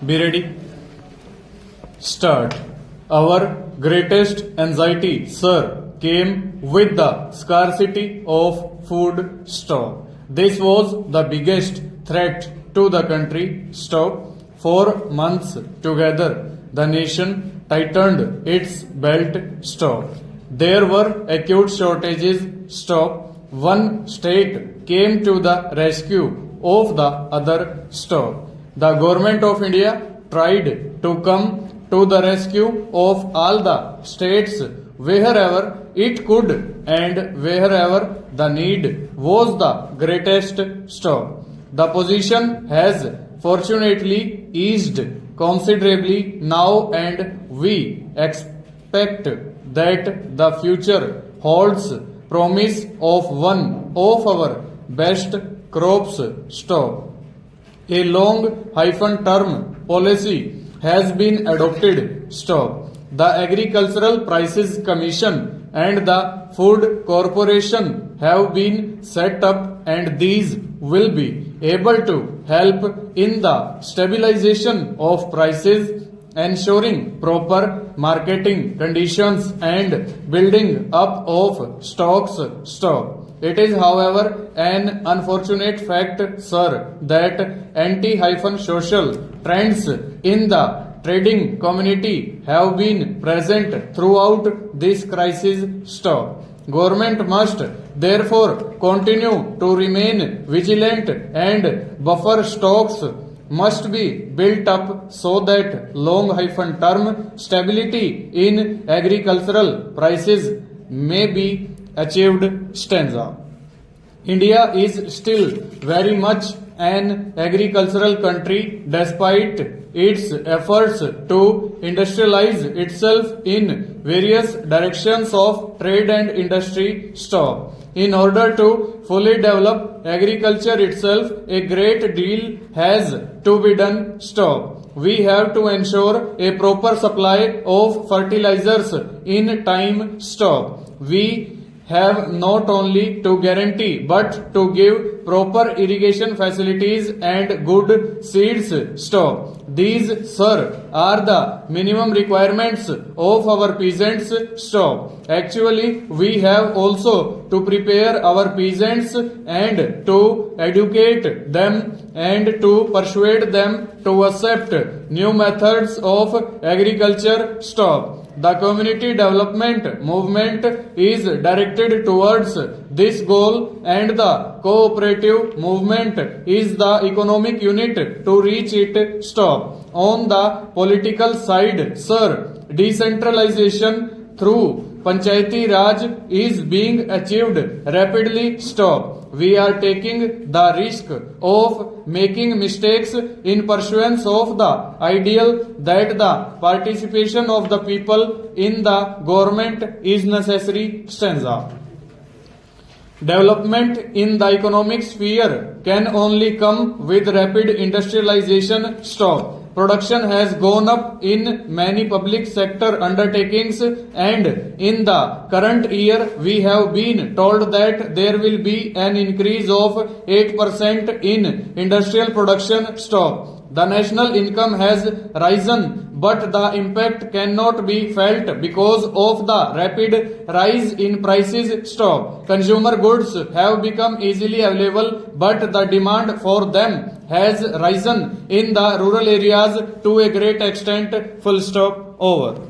Be ready. Start. Our greatest anxiety, sir, came with the scarcity of food stock. This was the biggest threat to the country. Stop. For months together, the nation tightened its belt. Stop. There were acute shortages. Stop. One state came to the rescue of the other. Stop. The government of India tried to come to the rescue of all the states wherever it could and wherever the need was the greatest. Stop. The position has fortunately eased considerably now, and we expect that the future holds promise of one of our best crops. Stop. A long term policy has been adopted. Stop. The Agricultural Prices Commission and the Food Corporation have been set up, and these will be able to help in the stabilization of prices, ensuring proper marketing conditions and building up of stocks. Stop. It is, however, an unfortunate fact, sir, that anti-social trends in the trading community have been present throughout this crisis. Stop. Government must therefore continue to remain vigilant, and buffer stocks must be built up so that long-term stability in agricultural prices may be achieved. Stanza. India is still very much an agricultural country despite its efforts to industrialize itself in various directions of trade and industry. Stop. In order to fully develop agriculture itself, a great deal has to be done. Stop. We have to ensure a proper supply of fertilizers in time. Stop. We have not only to guarantee but to give proper irrigation facilities and good seeds. Stop. These, sir, are the minimum requirements of our peasants. Stop. Actually, we have also to prepare our peasants and to educate them and to persuade them to accept new methods of agriculture. Stop. The community development movement is directed towards this goal, and the cooperative movement is the economic unit to reach it. Stop. On the political side, sir, decentralization through Panchayati Raj is being achieved rapidly. Stop. We are taking the risk of making mistakes in pursuance of the ideal that the participation of the people in the government is necessary. Stanza. Development in the economic sphere can only come with rapid industrialization. Stop. Production has gone up in many public sector undertakings, and in the current year we have been told that there will be an increase of 8% in industrial production. Stop. The national income has risen, but the impact cannot be felt because of the rapid rise in prices. Stop. Consumer goods have become easily available, but the demand for them has risen in the rural areas to a great extent. Full stop. Over.